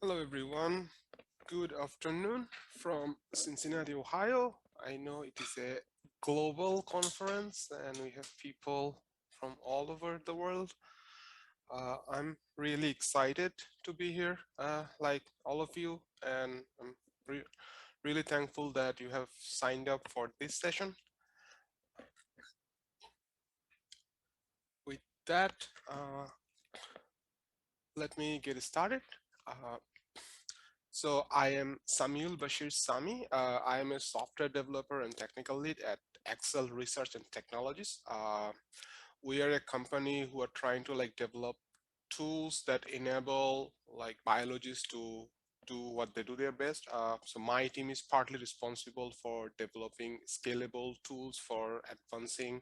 Hello, everyone. Good afternoon from Cincinnati, Ohio. I know it is a global conference and we have people from all over the world. I'm really excited to be here, like all of you, and I'm really thankful that you have signed up for this session. With that, let me get started. Uh, So I am Sameeul Bashir Sami. I am a software developer and technical lead at Excel Research and Technologies. We are a company who are trying to develop tools that enable biologists to do what they do their best. So my team is partly responsible for developing scalable tools for advancing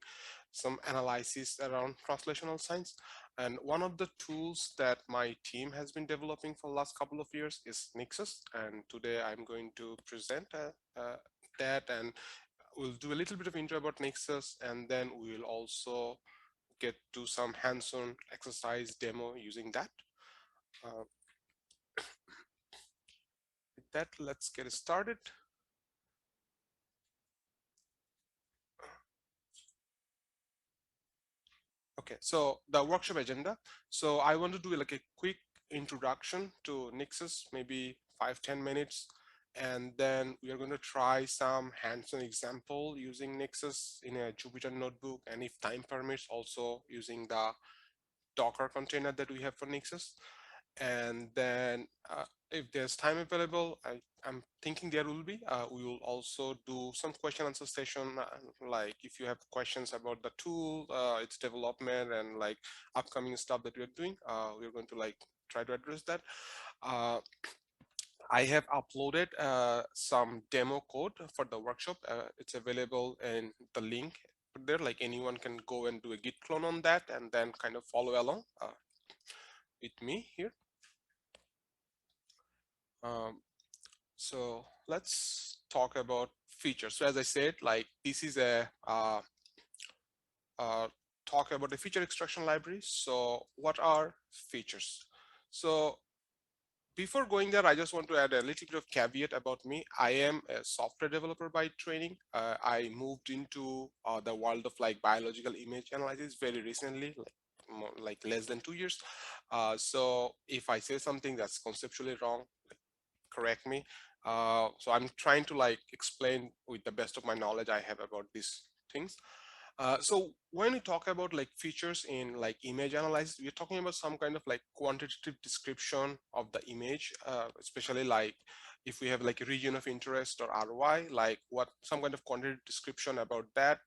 some analysis around translational science. And one of the tools that my team has been developing for the last couple of years is Nyxus. And today I'm going to present that, and we'll do a little bit of intro about Nyxus, and then we'll also get to some hands-on exercise demo using that. Uh, with that, let's get started. Okay, so the workshop agenda. So I want to do like a quick introduction to Nyxus, maybe 5-10 minutes, and then we are going to try some hands-on example using Nyxus in a Jupyter notebook, and if time permits, also using the Docker container that we have for Nyxus. And then if there's time available, I'm thinking there will be, we will also do some question answer session, like if you have questions about the tool, its development, and like upcoming stuff that we're doing, we're going to try to address that. uh, I have uploaded some demo code for the workshop. It's available in the link there, like anyone can go and do a git clone on that and then kind of follow along with me here. um, So let's talk about features. So as I said, like this is a uh, talk about the feature extraction library. So what are features? So before going there, I just want to add a little bit of caveat about me. I am a software developer by training. I moved into the world of like biological image analysis very recently, like less than 2 years. So if I say something that's conceptually wrong, correct me. So I'm trying to like explain with the best of my knowledge I have about these things. So when we talk about like features in like image analysis, we're talking about some kind of like quantitative description of the image, especially like if we have like a region of interest or ROI, like what some kind of quantitative description about that,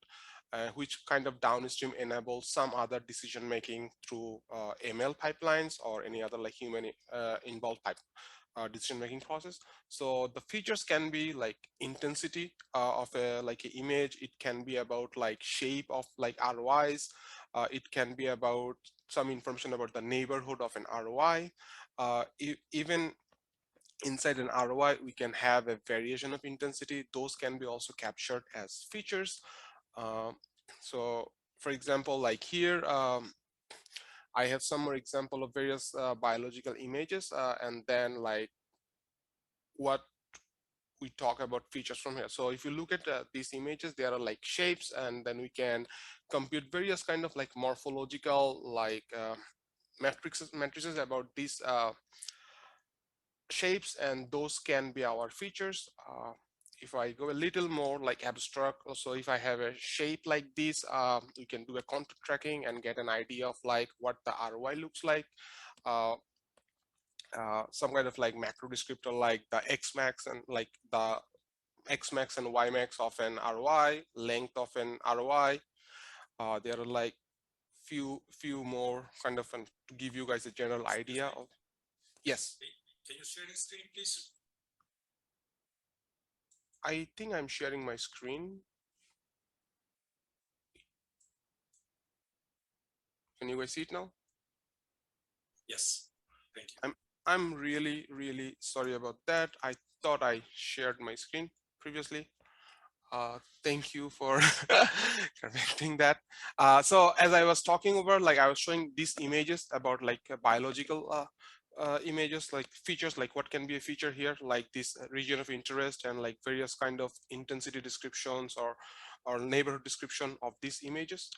which kind of downstream enables some other decision making through ML pipelines or any other like human involved decision making process. So the features can be like intensity of a like an image. It can be about like shape of like ROIs. It can be about some information about the neighborhood of an ROI. Even inside an ROI, we can have a variation of intensity. Those can be also captured as features. Um, so for example, like here, I have some more example of various biological images, and then like what we talk about features from here. So if you look at these images, there are like shapes, and then we can compute various kind of like morphological like matrices about these shapes, and those can be our features. If I go a little more like abstract, also if I have a shape like this, we can do a contour tracking and get an idea of like what the ROI looks like. Uh, some kind of like macro descriptor like the X max and like the X max and Y max of an ROI, length of an ROI. There are like few more kind of to give you guys a general idea of. Yes, Can you share the screen, please? I think I'm sharing my screen. Can you guys see it now? Yes. Thank you. I'm I'm really sorry about that. I thought I shared my screen previously. Thank you for correcting that. So as I was talking over, like I was showing these images about like biological images, like features, like what can be a feature here, like this region of interest and like various kind of intensity descriptions or neighborhood description of these images.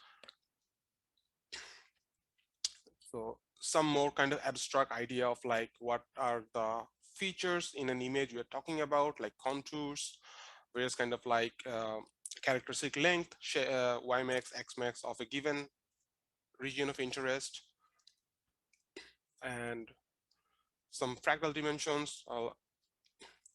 So some more kind of abstract idea of like what are the features in an image we're talking about, like contours, various kind of like characteristic length, ymax, xmax of a given region of interest, and some fractal dimensions.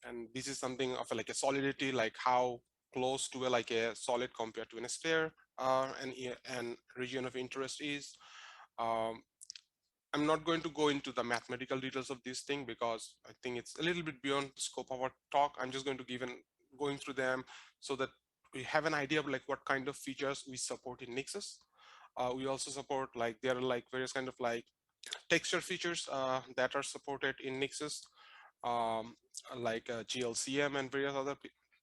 And this is something of like a solidity, like how close to a, like a solid compared to a sphere, and region of interest is. Um, I'm not going to go into the mathematical details of this thing because I think it's a little bit beyond the scope of our talk. I'm just going to going through them so that we have an idea of like what kind of features we support in Nyxus. We also support like there are like various kind of like texture features that are supported in Nyxus, um, like GLCM and various other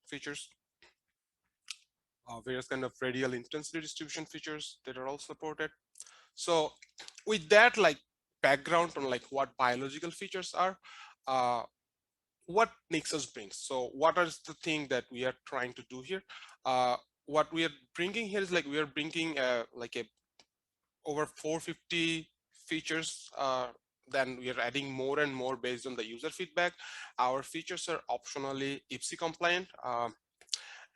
features. Various kind of radial intensity distribution features that are all supported. So with that like background on like what biological features are, uh, what Nyxus brings. So what is the thing that we are trying to do here? What we are bringing here is like we are bringing like a over 450 features. Then we are adding more and more based on the user feedback. Our features are optionally IPSI compliant.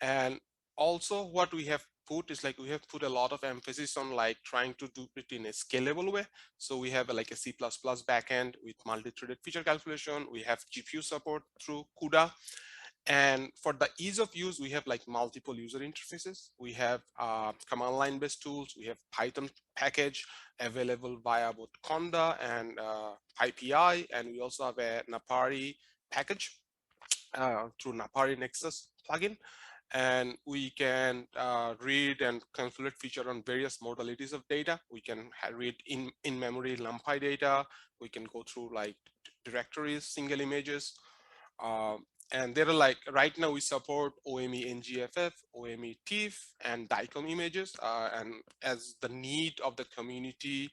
And also what we have put is like we have put a lot of emphasis on like trying to do it in a scalable way. So we have like a C++ backend with multi-threaded feature calculation. We have GPU support through CUDA. And for the ease of use, we have like multiple user interfaces. We have command line based tools. We have Python package available via both Conda and PyPI. And we also have a Napari package through Napari Nexus plugin. And we can read and calculate feature on various modalities of data. We can read in-memory NumPy data. We can go through like directories, single images. And there are like, right now we support OME NGFF, OME TIFF, and DICOM images. And as the need of the community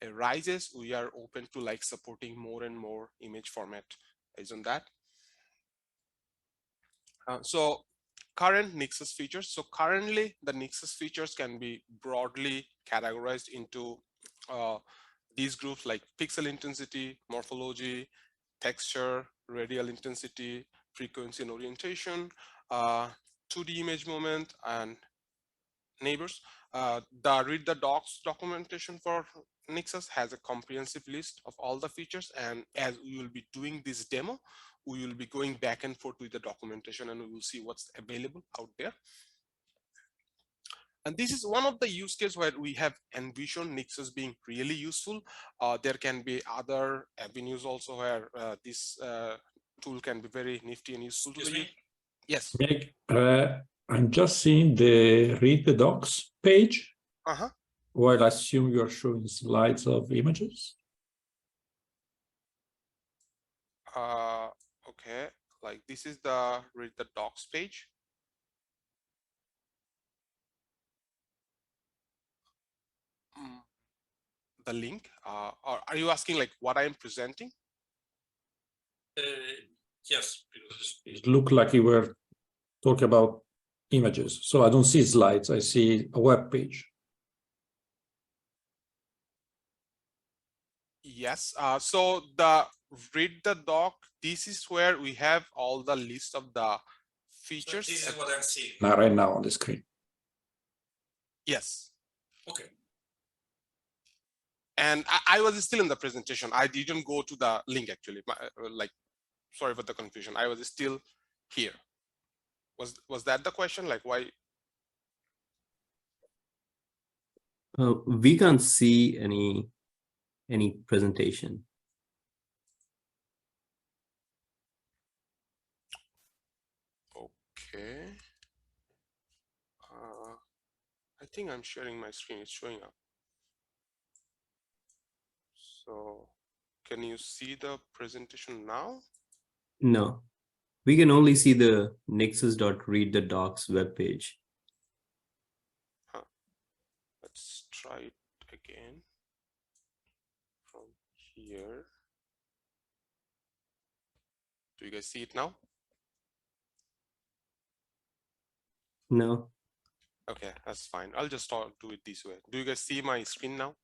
arises, we are open to like supporting more and more image format based on that. So current Nyxus features. So currently the Nyxus features can be broadly categorized into these groups like pixel intensity, morphology, texture, radial intensity, frequency and orientation, 2D image moment, and neighbors. The read the docs documentation for Nyxus has a comprehensive list of all the features, and as we will be doing this demo, we will be going back and forth with the documentation and we will see what's available out there. And this is one of the use cases where we have envisioned Nyxus being really useful. There can be other avenues also where this tool can be very nifty and useful to the user. Yes. Meg, I'm just seeing the read the docs page. While I assume you're showing slides of images. Okay, like this is the read the docs page. The link, or are you asking like what I am presenting? Yes. It looked like you were talking about images. So I don't see slides, I see a web page. Yes, so the read the doc, this is where we have all the list of the features. So this is what I'm seeing. Right now on the screen. Yes. Okay. And I was still in the presentation. I didn't go to the link actually. Like, sorry for the confusion. I was still here. Was that the question? Like why? We can't see any presentation. Okay. I think I'm sharing my screen. It's showing up. So can you see the presentation now? No. We can only see the Nyxus.read the docs webpage. Let's try it again from here. Do you guys see it now? No. Okay, that's fine. I'll just do it this way. Do you guys see my screen now?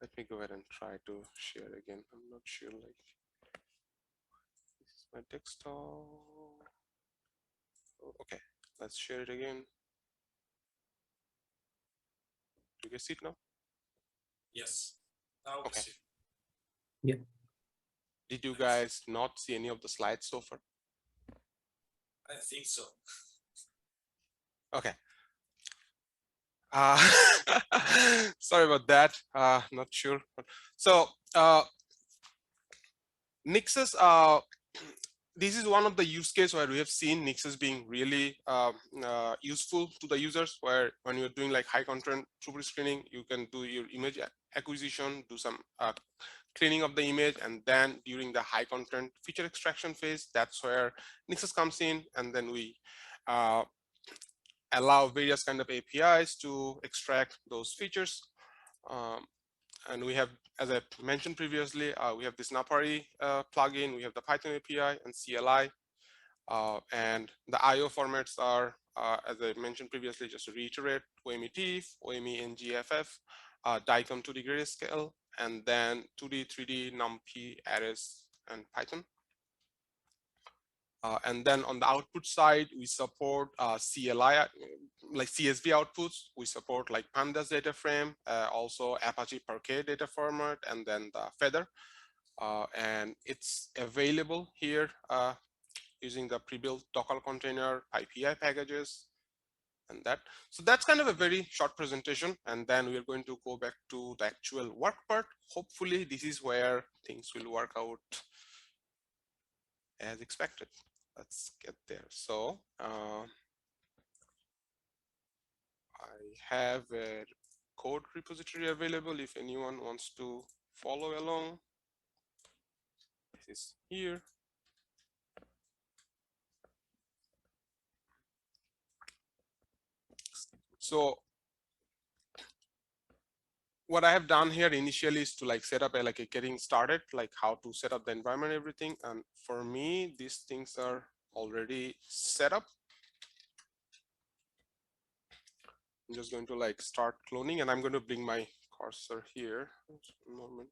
Let me go ahead and try to share again. I'm not sure, like, this is my desktop. Okay, let's share it again. Do you guys see it now? Yes. Now okay. see. Yeah. Did you guys not see any of the slides so far? I think so. Okay. Sorry about that. Not sure. So Nyxus, this is one of the use case where we have seen Nyxus being really useful to the users, where when you're doing like high content throughput screening, you can do your image acquisition, do some cleaning of the image, and then during the high content feature extraction phase, that's where Nyxus comes in, and then we allow various kind of APIs to extract those features. And we have, as I mentioned previously, we have this Napari plugin, we have the Python API and CLI, and the IO formats are, as I mentioned previously, just to reiterate, OME TIFF, OME NGFF, DICOM 2D grayscale, and then 2D, 3D, NumPy, arrays, and Python. And then on the output side, we support CLI, like CSV outputs. We support like Pandas data frame, also Apache Parquet data format, and then the Feather. And it's available here using the pre-built Docker container, PyPI packages, and that. So that's kind of a very short presentation. And then we're going to go back to the actual work part. Hopefully, this is where things will work out as expected. Let's get there. So I have a code repository available if anyone wants to follow along. This is here. So what I have done here initially is to like set up a getting started, like how to set up the environment, everything. And for me, these things are already set up. I'm just going to like start cloning, and I'm going to bring my cursor here. Just a moment.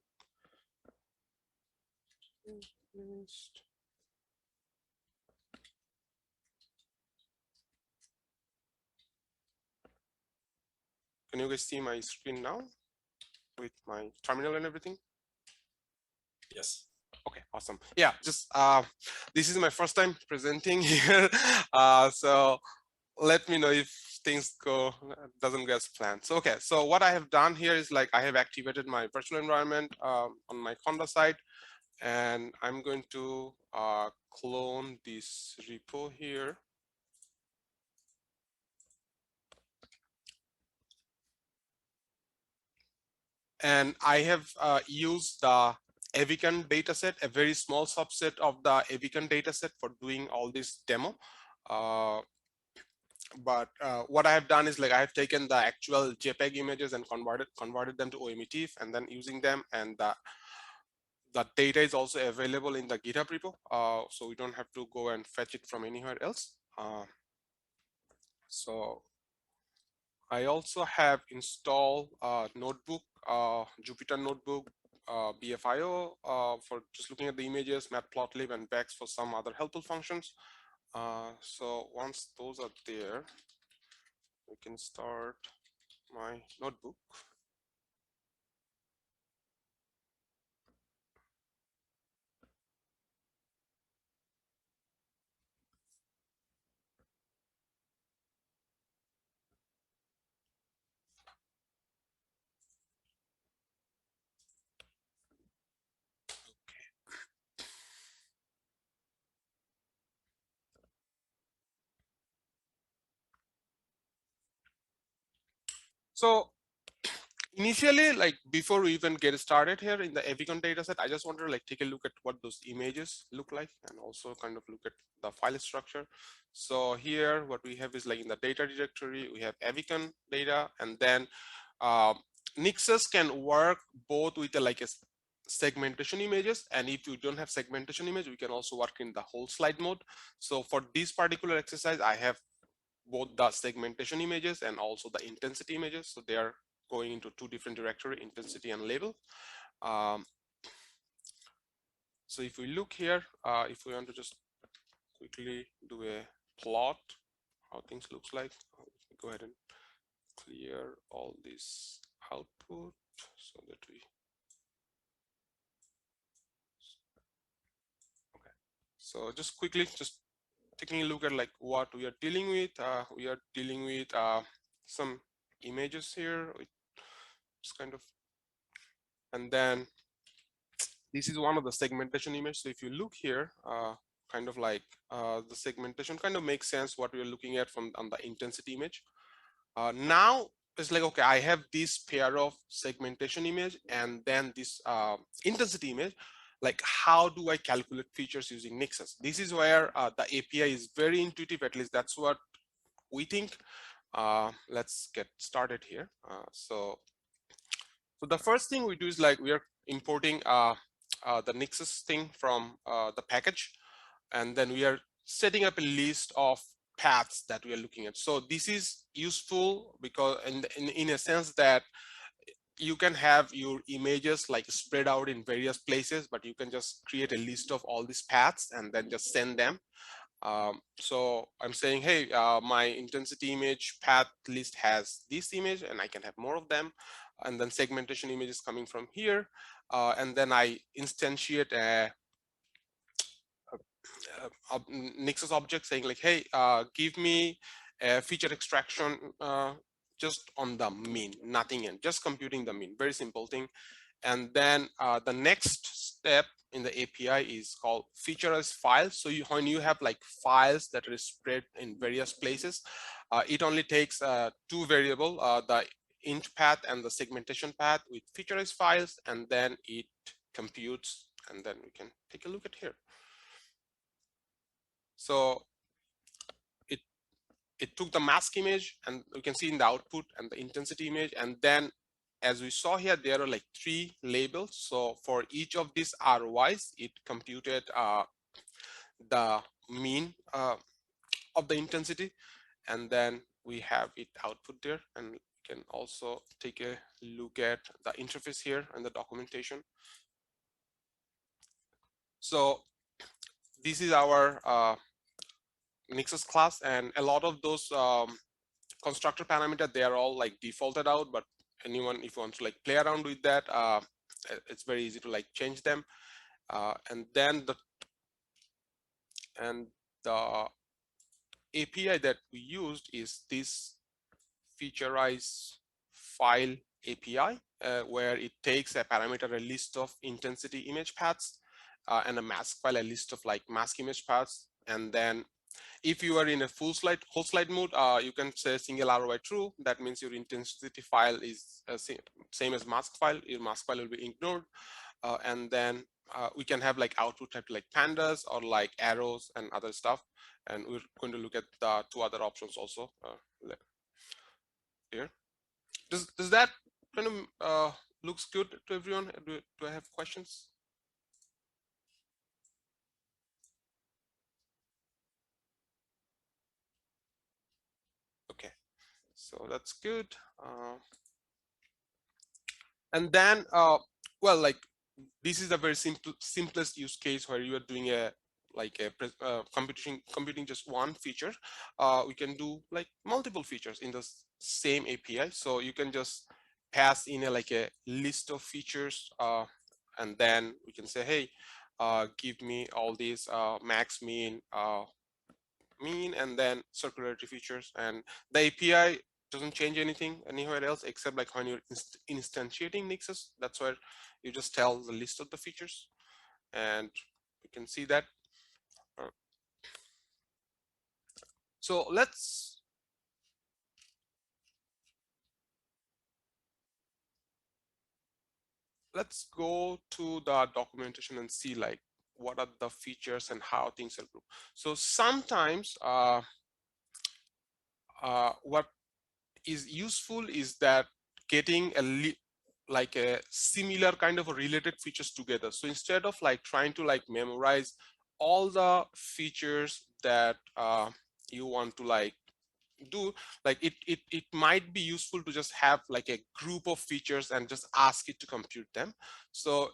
Can you guys see my screen now with my terminal and everything? Yes. Okay, awesome. Yeah, just this is my first time presenting here, so let me know if things doesn't go as planned. So okay, so what I have done here is like I have activated my virtual environment on my Conda side, and I'm going to clone this repo here. And I have used the Avican dataset, a very small subset of the Avican dataset for doing all this demo. But what I have done is like I have taken the actual JPEG images and converted them to OME TIFF, and then using them, and the data is also available in the GitHub repo, so we don't have to go and fetch it from anywhere else. So I also have installed Notebook, Jupyter Notebook, BFIO for just looking at the images, Matplotlib, and Bex for some other helpful functions. So once those are there, we can start my notebook. So Initially, like before we even get started here in the Avicon dataset, I just want to like take a look at what those images look like and also kind of look at the file structure. So here what we have is like in the data directory, we have Avicon data, and then Nyxus can work both with like a segmentation images, and if you don't have segmentation image, we can also work in the whole slide mode. So for this particular exercise, I have both the segmentation images and also the intensity images. So they are going into two different directory, intensity and label. So if we look here, if we want to just quickly do a plot, how things looks like, go ahead and clear all this output so that we, okay. So just quickly, just taking a look at like what we are dealing with. We are dealing with some images here, just kind of, and then this is one of the segmentation image. So if you look here, kind of like the segmentation kind of makes sense what we're looking at from on the intensity image. Now it's like, okay, I have this pair of segmentation image and then this intensity image. Like, how do I calculate features using Nyxus? This is where the API is very intuitive, at least that's what we think. Let's get started here. So the first thing we do is like we are importing the Nyxus thing from the package, and then we are setting up a list of paths that we are looking at. So this is useful because in a sense that you can have your images like spread out in various places, but you can just create a list of all these paths and then just send them. So I'm saying, hey, my intensity image path list has this image and I can have more of them. And then segmentation image is coming from here. And then I instantiate a Nyxus object saying like, hey, give me a feature extraction just on the mean, nothing in, just computing the mean, very simple thing. And then the next step in the API is called feature as files. So when you have like files that are spread in various places, it only takes two variable, the int path and the segmentation path with feature as files, and then it computes, and then we can take a look at here. So it took the mask image, and you can see in the output, and the intensity image, and then as we saw here, there are like 3 labels. So for each of these ROIs, it computed the mean of the intensity, and then we have it output there. And we can also take a look at the interface here and the documentation. So this is our Nyxus class, and a lot of those constructor parameter, they are all like defaulted out, but anyone, if you want to like play around with that, it's very easy to like change them. And then the API that we used is this featureize file API, where it takes a parameter, a list of intensity image paths, and a mask file, a list of like mask image paths. And then if you are in a whole slide mode, you can say single ROI true. That means your intensity file is same as mask file. Your mask file will be ignored. And then we can have like output type like pandas or like arrows and other stuff. And we're going to look at the 2 other options also here. Does that kind of looks good to everyone? Do I have questions? Okay, so that's good. And then, well, like this is a very simplest use case where you are doing a like a computing just one feature. We can do like multiple features in the same API. So you can just pass in like a list of features, and then we can say, hey, give me all these max, mean, and then circularity features. And the API doesn't change anything anywhere else except like when you're instantiating Nyxus. That's where you just tell the list of the features, and you can see that. So let's let's go to the documentation and see like what are the features and how things are grouped. So sometimes what is useful is that getting like a similar kind of related features together. So instead of like trying to like memorize all the features that you want to like do, like it might be useful to just have like a group of features and just ask it to compute them. So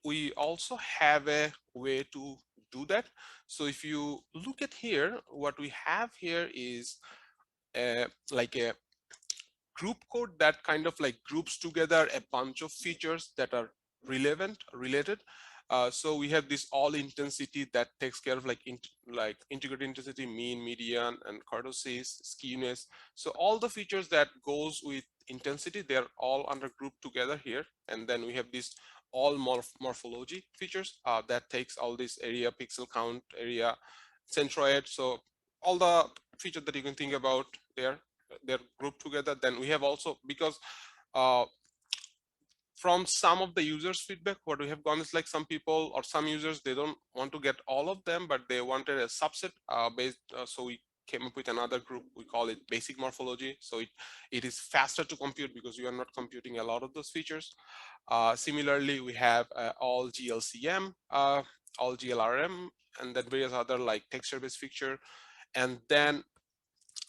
we also have a way to do that. So if you look at here, what we have here is like a group code that kind of like groups together a bunch of features that are related. So we have this all intensity that takes care of like integrated intensity, mean, median, and kurtosis, skewness. So all the features that goes with intensity, they're all under group together here. And then we have this all morphology features that takes all this area, pixel count, area, centroid. So all the features that you can think about there, they're grouped together. Then we have also, because from some of the users feedback, what we have gone is like some people or some users, they don't want to get all of them, but they wanted a subset based. So we came up with another group, we call it basic morphology. So it is faster to compute because you are not computing a lot of those features. Similarly, we have all GLCM, all GLRM, and then various other like texture based feature. And then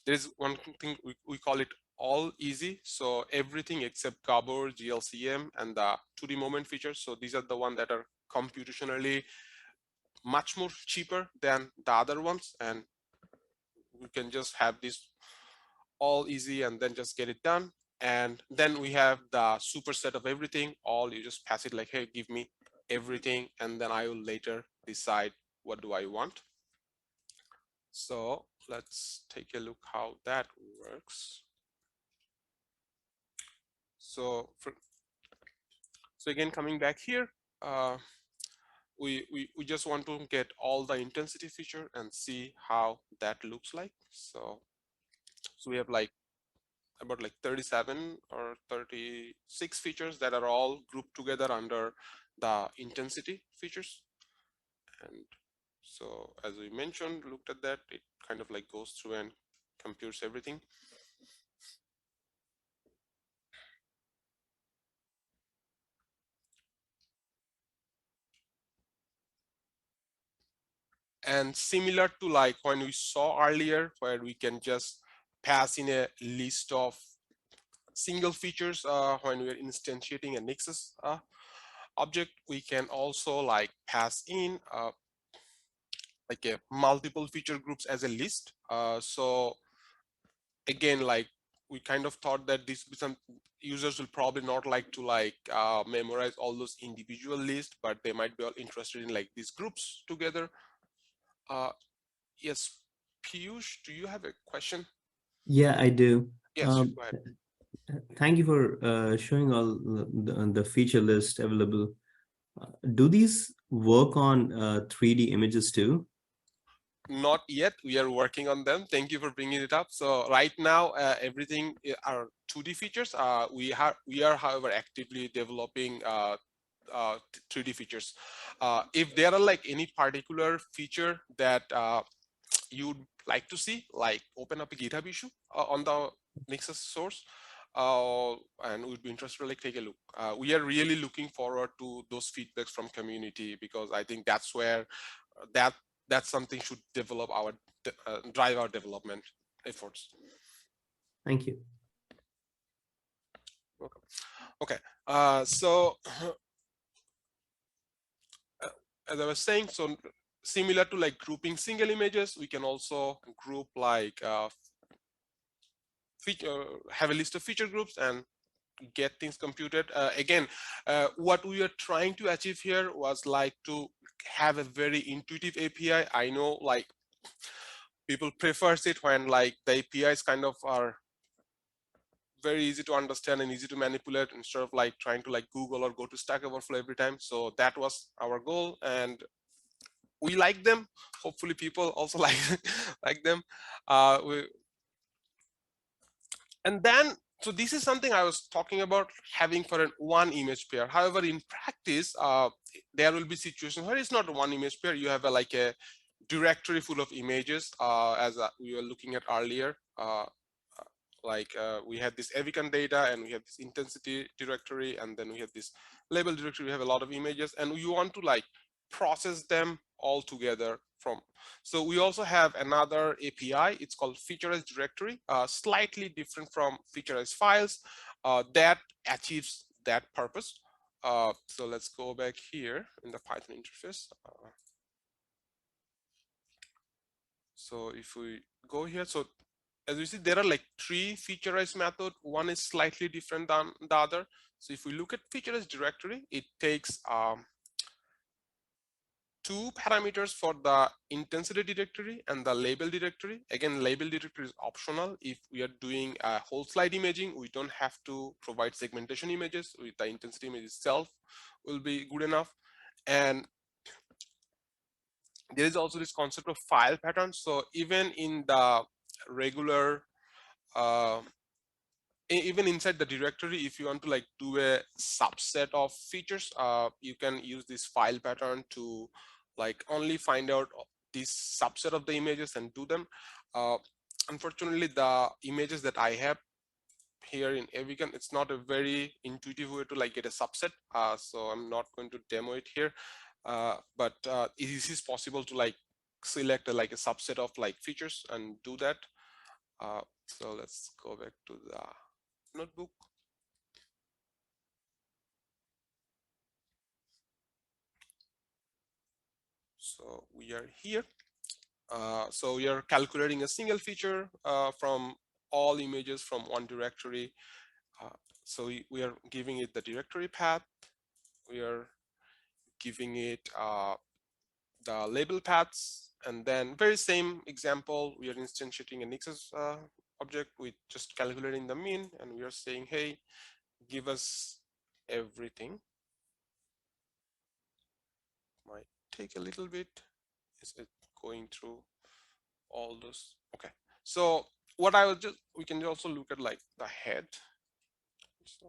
there's one thing we call it all easy. So everything except Gabor, GLCM, and the 2D moment features. So these are the ones that are computationally much more cheaper than the other ones. And we can just have this all easy and then just get it done. And then we have the superset of everything. All, you just pass it like, hey, give me everything. And then I will later decide what do I want. So let's take a look how that works. So again, coming back here, we just want to get all the intensity feature and see how that looks like. So we have like about like 37 or 36 features that are all grouped together under the intensity features. And so as we mentioned, looked at that, it kind of like goes through and computes everything. And similar to like when we saw earlier, where we can just pass in a list of single features when we're instantiating a Nyxus object, we can also like pass in like a multiple feature groups as a list. So again, like we kind of thought that some users will probably not like to like memorize all those individual lists, but they might be all interested in like these groups together. Yes, Piyush, do you have a question? Yeah, I do. Yes, go ahead. Thank you for showing all the feature list available. Do these work on 3D images too? Not yet. We are working on them. Thank you for bringing it up. So right now, everything are 2D features. We are, however, actively developing 3D features. If there are like any particular feature that you'd like to see, like open up a GitHub issue on the Nyxus source, and we'd be interested to like take a look. We are really looking forward to those feedbacks from community, because I think that's where that's something should develop our drive our development efforts. Thank you. Welcome. Okay, so as I was saying, so similar to like grouping single images, we can also group like have a list of feature groups and get things computed. Again, what we are trying to achieve here was like to have a very intuitive API. I know like people prefers it when like the APIs kind of are very easy to understand and easy to manipulate, instead of like trying to like Google or go to Stack Overflow every time. So that was our goal, and we like them. Hopefully people also like them. And then So this is something I was talking about having for an one image pair. However, in practice, there will be situations where it's not one image pair. You have like a directory full of images, as we were looking at earlier. We have this Avicon data, and we have this intensity directory, and then we have this label directory. We have a lot of images, and we want to like process them all together from. So we also have another API. It's called featureized directory, slightly different from featureized files, that achieves that purpose. So let's go back here in the Python interface. So if we go here, so as you see, there are like three featureized methods. One is slightly different than the other. So if we look at featureized directory, it takes two parameters for the intensity directory and the label directory. Again, label directory is optional. If we are doing a whole slide imaging, we don't have to provide segmentation images. With the intensity image itself will be good enough. And there is also this concept of file patterns. So even in the regular even inside the directory, if you want to like do a subset of features, you can use this file pattern to like only find out this subset of the images and do them. Unfortunately, the images that I have here in Avicon, it's not a very intuitive way to like get a subset, so I'm not going to demo it here, but it is possible to like select like a subset of like features and do that. So let's go back to the notebook. So we are here. So we are calculating a single feature from all images from one directory. So we are giving it the directory path. We are giving it the label paths, and then very same example, we are instantiating a Nyxus object with just calculating the mean, and we are saying, hey, give us everything. Might take a little bit. Is it going through all those? Okay. So what I will just, we can also look at like the head. So,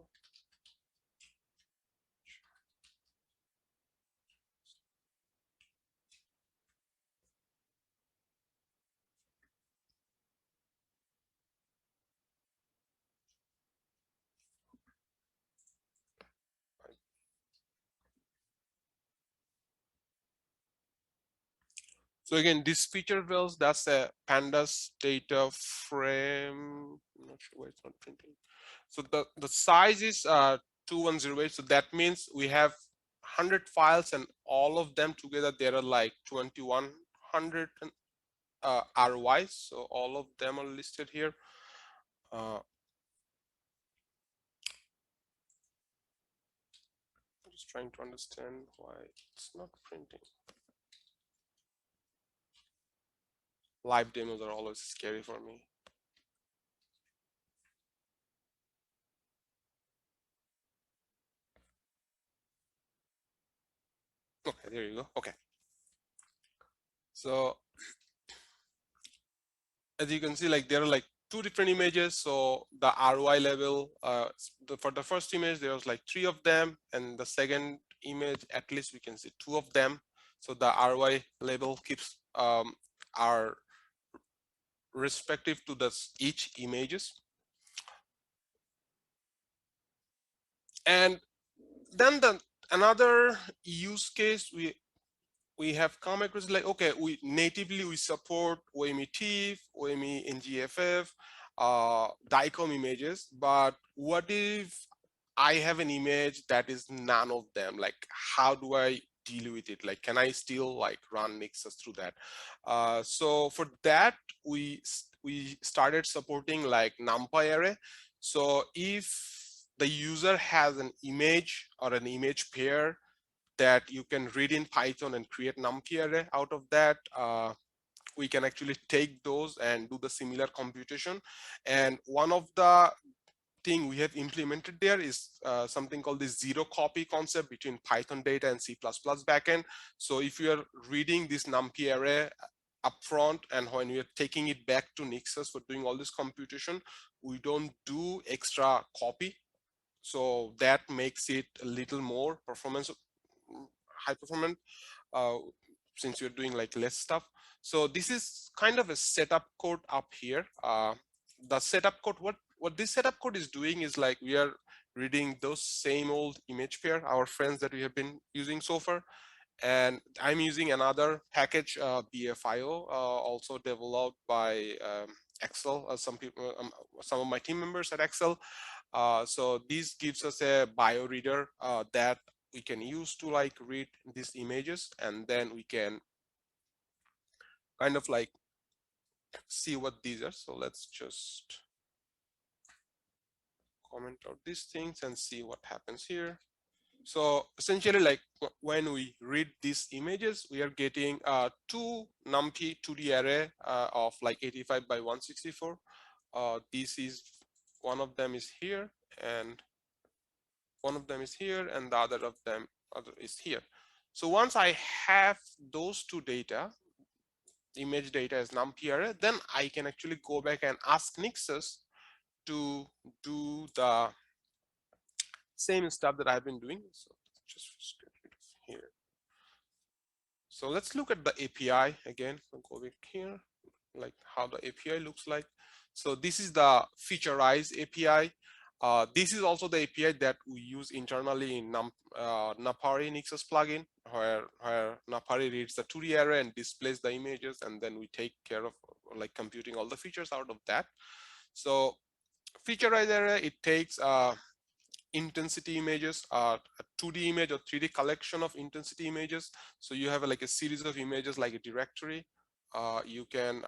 so again, this feature wells, that's a pandas data frame. I'm not sure why it's not printing. So the size is 2108. So that means we have 100 files, and all of them together there are like 2100 RYs. So all of them are listed here. I'm just trying to understand why it's not printing. Live demos are always scary for me. Okay, there you go. Okay. So as you can see, like there are like two different images. So the ROI level, for the first image, there was like 3 of them, and the second image, at least we can see 2 of them. So the ROI level keeps are respective to the each images. And then another use case we have come across, like, okay, we natively support OME TIFF, OME NGFF, DICOM images, but what if I have an image that is none of them? Like, how do I deal with it? Like, can I still like run Nyxus through that? So for that, we started supporting like NumPy array. So if the user has an image or an image pair that you can read in Python and create NumPy array out of that, we can actually take those and do the similar computation. And one of the thing we have implemented there is something called the zero copy concept between Python data and C++ backend. So if you are reading this NumPy array upfront, and when we are taking it back to Nyxus for doing all this computation, we don't do extra copy. So that makes it a little more high performance, uh, since you're doing like less stuff. So this is kind of a setup code up here. The setup code, what this setup code is doing is like we are reading those same old image pair, our friends that we have been using so far. And I'm using another package, BFIO, also developed by Excel. Some of my team members at Excel. So this gives us a bio reader that we can use to like read these images, and then we can kind of like see what these are. So let's just comment out these things and see what happens here. So essentially, like when we read these images, we are getting two NumPy 2D array of like 85 by 164. This is one of them is here, and one of them is here, and the other is here. So once I have those two data, image data as NumPy array, then I can actually go back and ask Nyxus to do the same stuff that I've been doing. So just get rid of here. So let's look at the API again. I'll go back here, like how the API looks like. So this is the Featureize API. This is also the API that we use internally in Napari Nyxus plugin, where Napari reads the 2D array and displays the images, and then we take care of like computing all the features out of that. So Featureize array, it takes intensity images, a 2D image or 3D collection of intensity images. So you have like a series of images like a directory. You can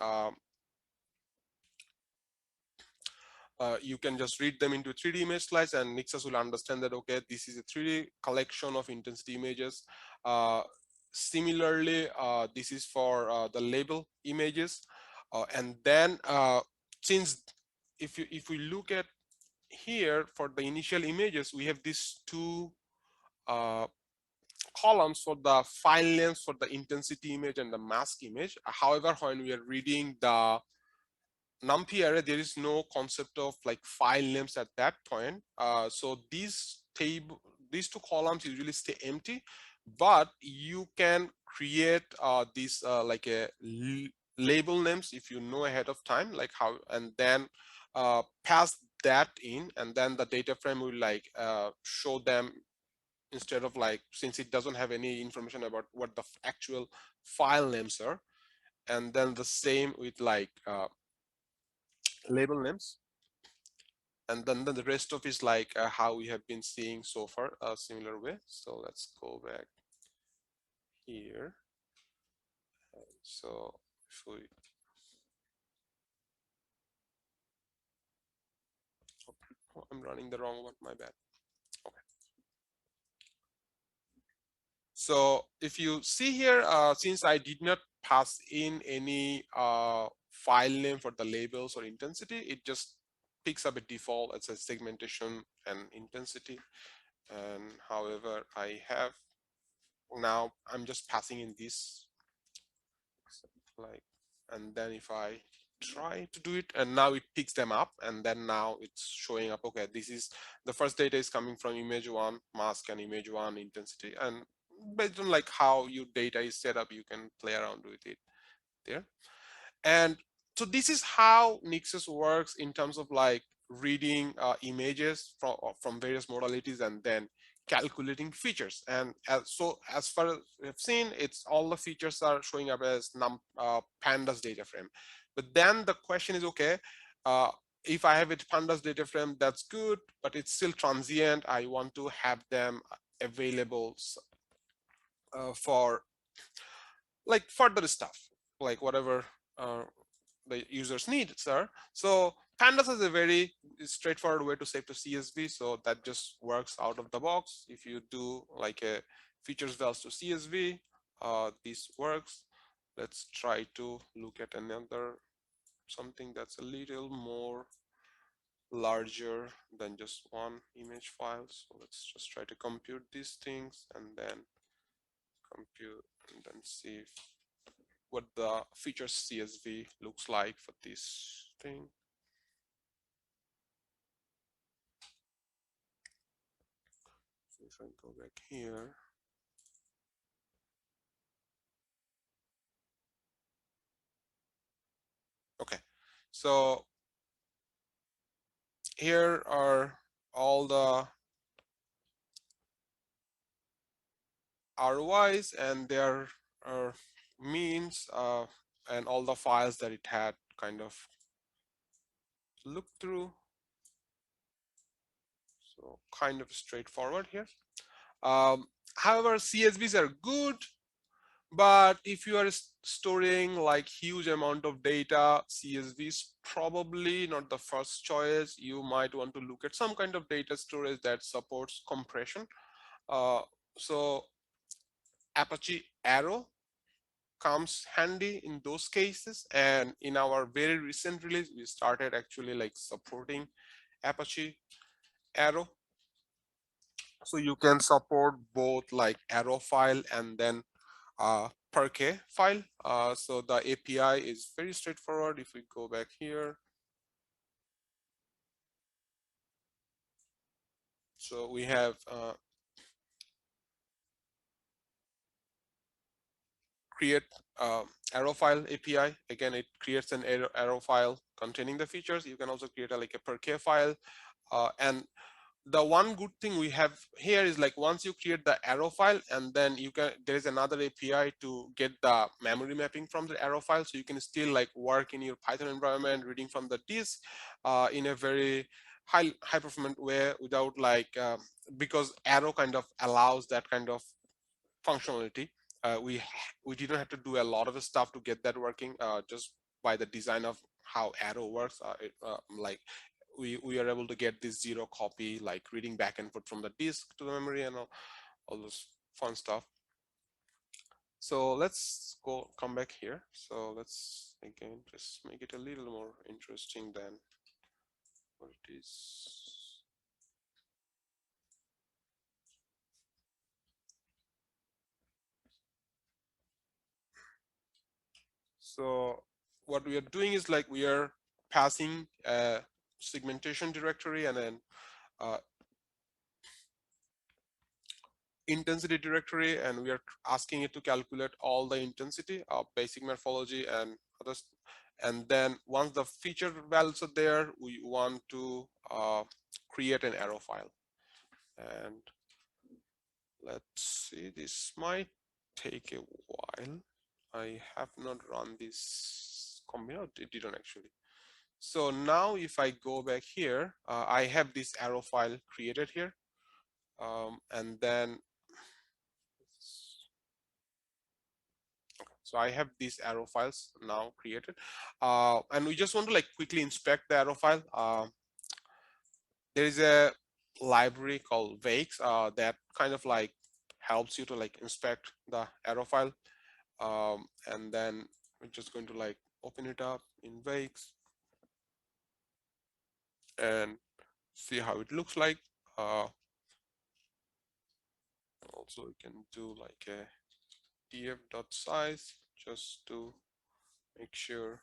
just read them into 3D image slice, and Nyxus will understand that, okay, this is a 3D collection of intensity images. Similarly, this is for the label images. And then since if we look at here for the initial images, we have these two columns for the file names for the intensity image and the mask image. However, when we are reading the NumPy array, there is no concept of like file names at that point. So these two columns usually stay empty, but you can create these like a label names if you know ahead of time, like how, and then pass that in, and then the data frame will like show them, instead of like, since it doesn't have any information about what the actual file names are. And then the same with like label names, and then the rest of is like how we have been seeing so far, a similar way. So let's go back here. So if we, oh, I'm running the wrong one, my bad. Okay. So if you see here, since I did not pass in any file name for the labels or intensity, it just picks up a default as a segmentation and intensity. And however, I have now, I'm just passing in this, like, and then if I try to do it, and now it picks them up, and then now it's showing up, okay, this is the first data is coming from image one mask and image one intensity, and based on like how your data is set up, you can play around with it there. And so this is how Nyxus works in terms of like reading images from various modalities and then calculating features. And as far as we have seen, it's all the features are showing up as pandas data frame. But then the question is, okay, if I have it pandas data frame, that's good, but it's still transient. I want to have them available for like further stuff, like whatever the users need, sir. So pandas is a very straightforward way to save to CSV, so that just works out of the box. If you do like a features vals to CSV, this works. Let's try to look at another, something that's a little more larger than just one image file. So let's just try to compute these things and then compute and then see if what the features CSV looks like for this thing. So if I go back here, okay, so here are all the ROIs and their means and all the files that it had kind of looked through. So kind of straightforward here. However, CSVs are good, but if you are storing like huge amount of data, CSV is probably not the first choice. You might want to look at some kind of data storage that supports compression. So Apache Arrow comes handy in those cases, and in our very recent release we started actually like supporting Apache Arrow, so you can support both like arrow file and then per K file. So the API is very straightforward. If we go back here, so we have create arrow file API. Again, it creates an arrow file containing the features. You can also create like a per K file, and the one good thing we have here is like once you create the arrow file, and then you can, there is another API to get the memory mapping from the arrow file, so you can still like work in your Python environment reading from the disk in a very high performant way without like because arrow kind of allows that kind of functionality. We didn't have to do a lot of stuff to get that working, just by the design of how arrow works. Like we are able to get this zero copy, like reading back and forth from the disk to the memory and all those fun stuff. So let's come back here. So let's again just make it a little more interesting than what it is. So what we are doing is like we are passing a segmentation directory and then intensity directory, and we are asking it to calculate all the intensity of basic morphology and others. And then once the feature values are there, we want to create an arrow file. And let's see, this might take a while. I have not run this combine. It didn't actually. So now if I go back here, I have this arrow file created here. And then so I have these arrow files now created, and we just want to like quickly inspect the arrow file. There is a library called Wakes that kind of like helps you to like inspect the arrow file, and then we're just going to like open it up in Wakes and see how it looks like. Also, we can do like a df.size just to make sure.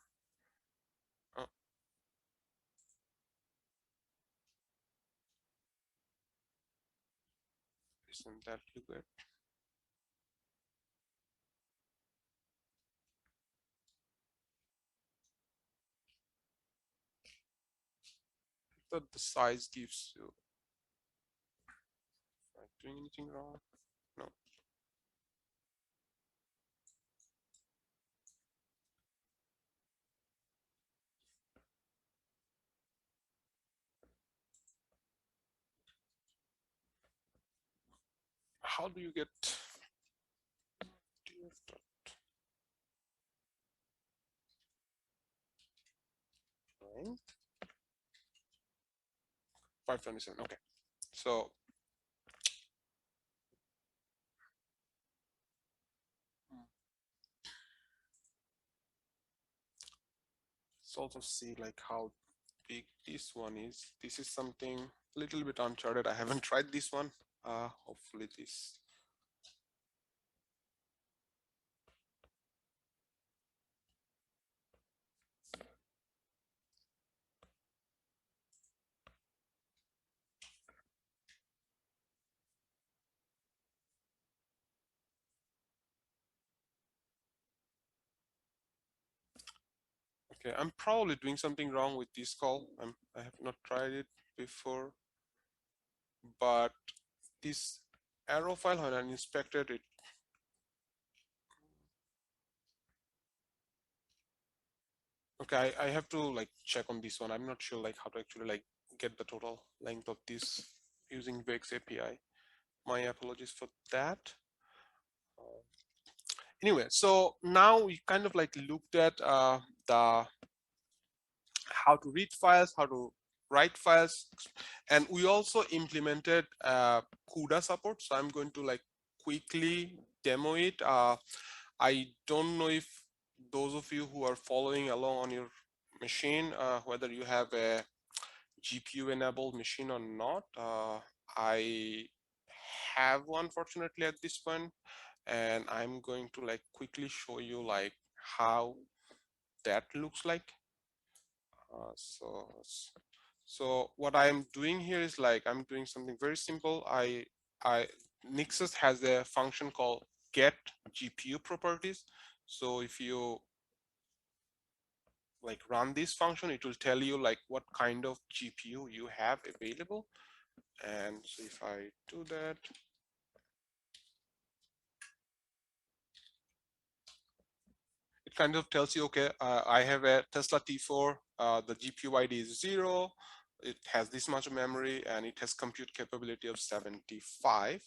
Oh, isn't that look good? I thought the size gives you. Am I doing anything wrong? No. How do you get df dot 527? Okay, so let's also see like how big this one is. This is something a little bit uncharted. I haven't tried this one. Hopefully this. Okay, I'm probably doing something wrong with this call. I have not tried it before, but this arrow file, when I inspected it, okay, I have to like check on this one. I'm not sure like how to actually like get the total length of this using Vex API. My apologies for that. Anyway, so now we kind of like looked at the how to read files, how to write files, and we also implemented CUDA support. So I'm going to like quickly demo it. I don't know if those of you who are following along on your machine, whether you have a GPU enabled machine or not. I have one, fortunately, at this point, and I'm going to like quickly show you like how that looks like. So what I'm doing here is like I'm doing something very simple. Nyxus has a function called get GPU properties. So if you like run this function, it will tell you like what kind of GPU you have available. And so if I do that, it kind of tells you, okay, I have a Tesla T4, the GPU ID is 0, it has this much memory, and it has compute capability of 75.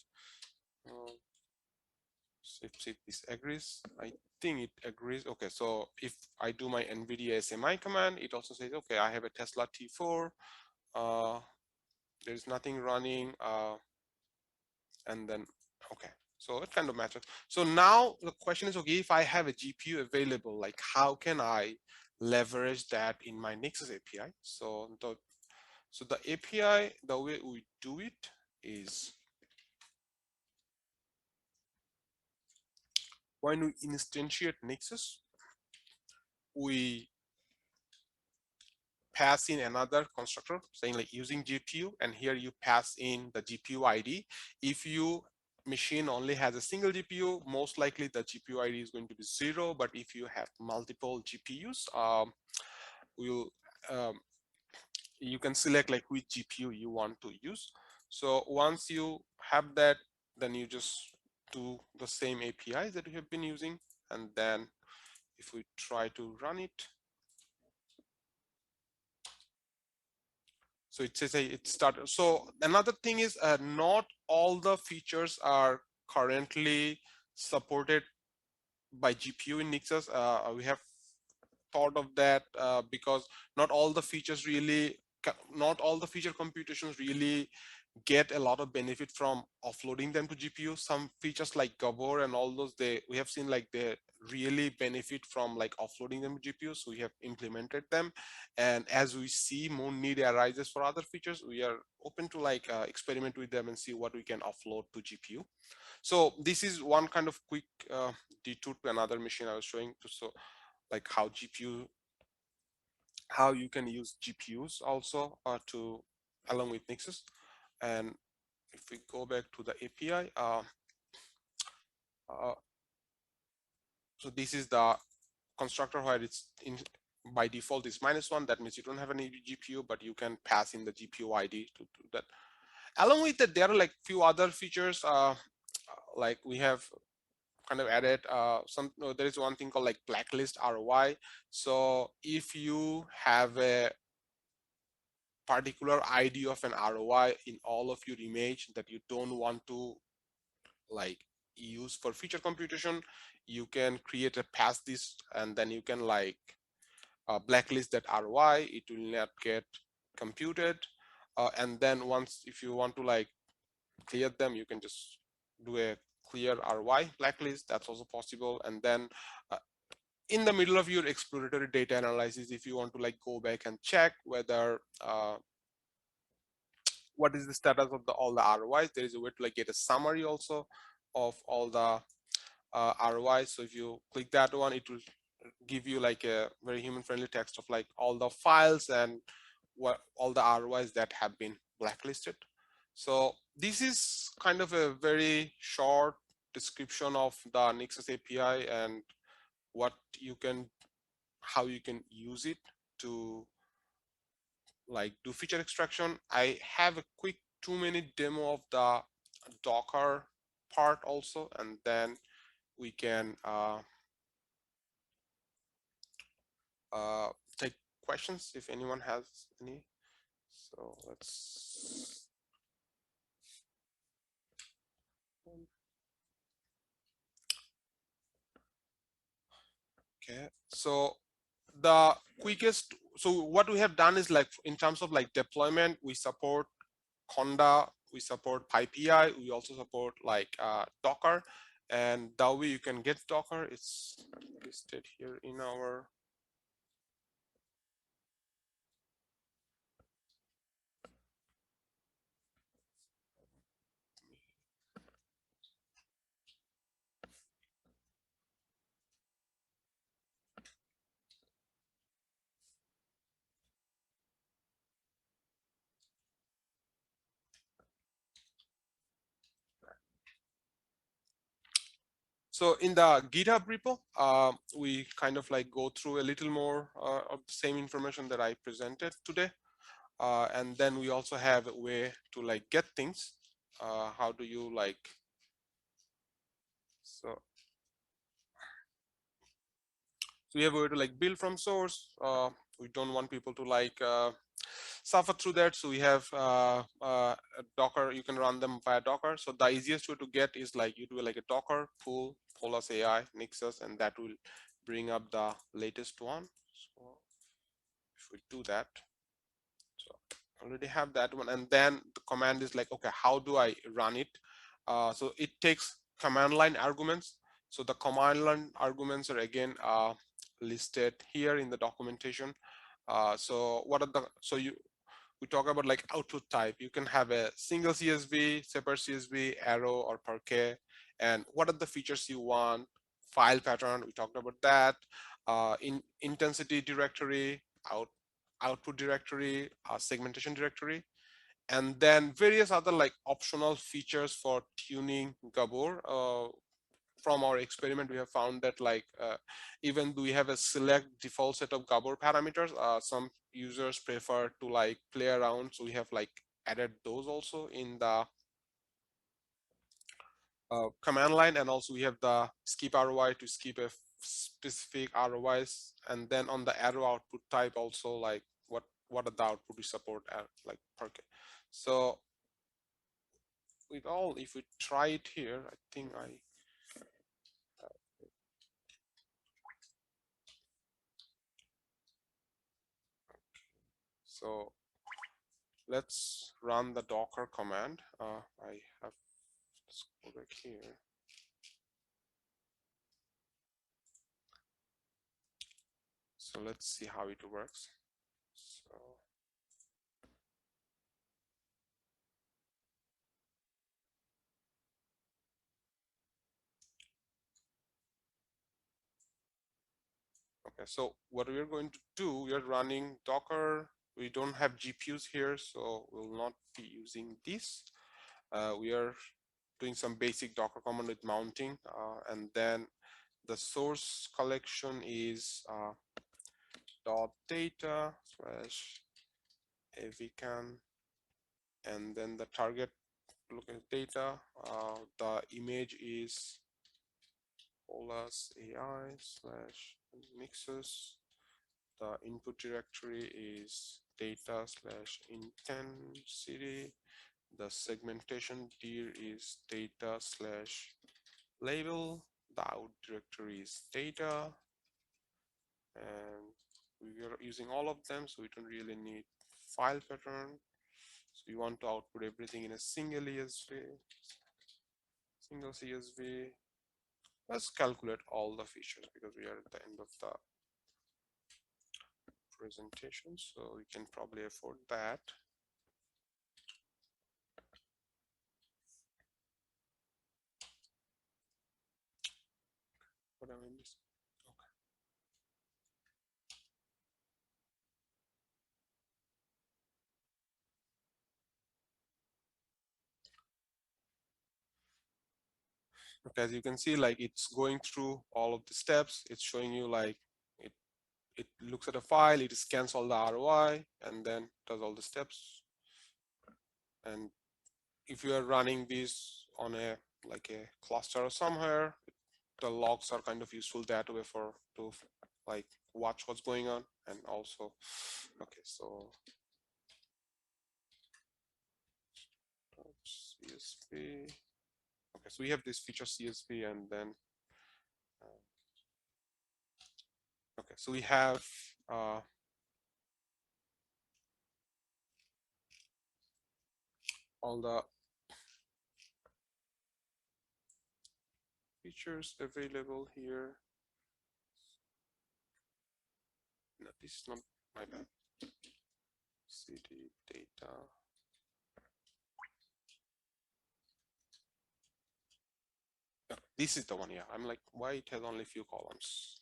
So if this agrees, I think it agrees. Okay, so if I do my NVIDIA SMI command, it also says, okay, I have a Tesla T4, there's nothing running, and then, okay. So it kind of matches. So now the question is, okay, if I have a GPU available, like how can I leverage that in my Nyxus API? So the API, the way we do it is when we instantiate Nyxus, we pass in another constructor saying like using GPU, and here you pass in the GPU ID. If you machine only has a single GPU, most likely the GPU ID is going to be 0. But if you have multiple GPUs, we'll you can select like which GPU you want to use. So once you have that, then you just do the same APIs that you have been using, and then if we try to run it, so it says it started. So another thing is not all the features are currently supported by GPU in Nyxus. We have thought of that because not all the features really, not all the feature computations really get a lot of benefit from offloading them to GPU. Some features like Gabor and all those, we have seen like they really benefit from like offloading them to GPU. So we have implemented them, and as we see more need arises for other features, we are open to like experiment with them and see what we can offload to GPU. So this is one kind of quick detour to another machine I was showing to, so like how you can use GPUs also to along with Nyxus. And if we go back to the API, so this is the constructor where it's in by default is -1. That means you don't have any GPU, but you can pass in the GPU ID to do that. Along with that, there are like few other features like we have kind of added there is one thing called like blacklist ROI. So if you have a particular ID of an ROI in all of your image that you don't want to like use for feature computation, you can create a pass this, and then you can like blacklist that ROI. It will not get computed, and then once if you want to like clear them, you can just do a clear ROI blacklist. That's also possible. And then in the middle of your exploratory data analysis, if you want to like go back and check whether what is the status of all the ROIs, there is a way to like get a summary also of all the ROIs. So if you click that one, it will give you like a very human-friendly text of like all the files and what all the ROIs that have been blacklisted. So this is kind of a very short description of the Nyxus API and what you can how you can use it to like do feature extraction. I have a quick 2-minute demo of the Docker part also, and then we can take questions if anyone has any. So let's okay. So the quickest, so what we have done is like in terms of like deployment, we support Conda, we support PyPI, we also support like Docker, and that way you can get Docker. It's listed here in our so in the GitHub repo, we kind of like go through a little more of the same information that I presented today. And then we also have a way to like get things. How do you like, so we have a way to like build from source. We don't want people to like suffer through that. So we have a Docker, you can run them via Docker. So the easiest way to get is like you do like a Docker pull, Polus AI, Nyxus, and that will bring up the latest one. So if we do that, so already have that one. And then the command is like, okay, how do I run it? So it takes command line arguments. So the command line arguments are again listed here in the documentation. So what are the, so we talk about like output type. You can have a single CSV, separate CSV, arrow, or parquet. And what are the features you want? File pattern, we talked about that. In intensity directory, output directory, segmentation directory, and then various other like optional features for tuning Gabor. From our experiment, we have found that like even though we have a select default set of Gabor parameters, some users prefer to like play around. So we have like added those also in the command line, and also we have the skip ROI to skip a specific ROIs, and then on the arrow output type also like what are the output we support at like per K. So with all, if we try it here, I think so let's run the Docker command. I have, let's go back here. So let's see how it works. So okay, so what we're going to do, we are running Docker. We don't have GPUs here, so we'll not be using this. We are doing some basic Docker command with mounting, and then the source collection is .data slash avcan, and then the target look at data. The image is Polus AI slash Nyxus. The input directory is data slash intensity. The segmentation dir is data slash label. The out directory is data, and we are using all of them, so we don't really need file pattern. So we want to output everything in a single ESV, single CSV. Let's calculate all the features because we are at the end of the presentation, so we can probably afford that. What am I missing? Okay, as you can see, like it's going through all of the steps. It's showing you like it looks at a file, it scans all the ROI, and then does all the steps. And if you are running this on a like a cluster or somewhere, the logs are kind of useful that way for to like watch what's going on. And also, okay, so CSV. Okay, so we have this feature CSV, and then okay, so we have all the features available here. No, this is not my bad. CD data. Yeah, this is the one. Yeah, I'm like, why it has only a few columns?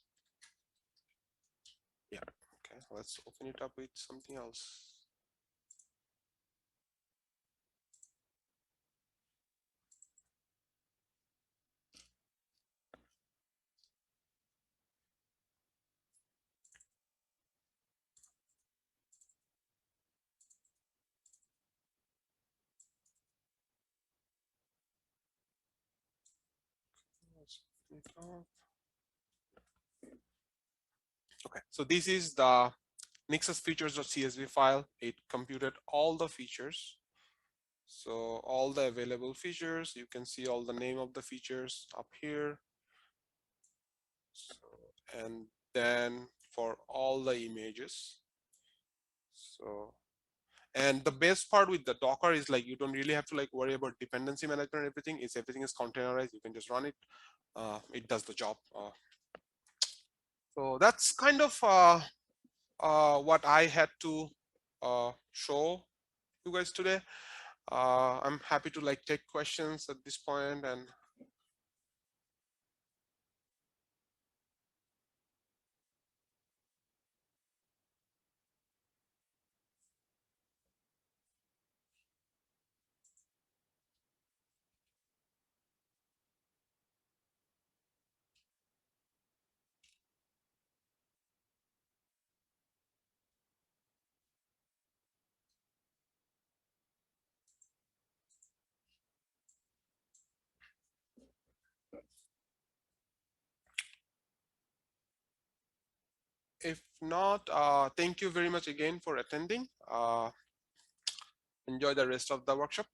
Yeah. Okay, let's open it up with something else. Let's open it up. Okay, so this is the Nyxus features.csv file. It computed all the features. So all the available features, you can see all the name of the features up here. So, and then for all the images. So, and the best part with the Docker is like, you don't really have to like worry about dependency management and everything. It's everything is containerized. You can just run it. It does the job. So that's kind of what I had to show you guys today. I'm happy to like take questions at this point. And if not, thank you very much again for attending. Enjoy the rest of the workshop.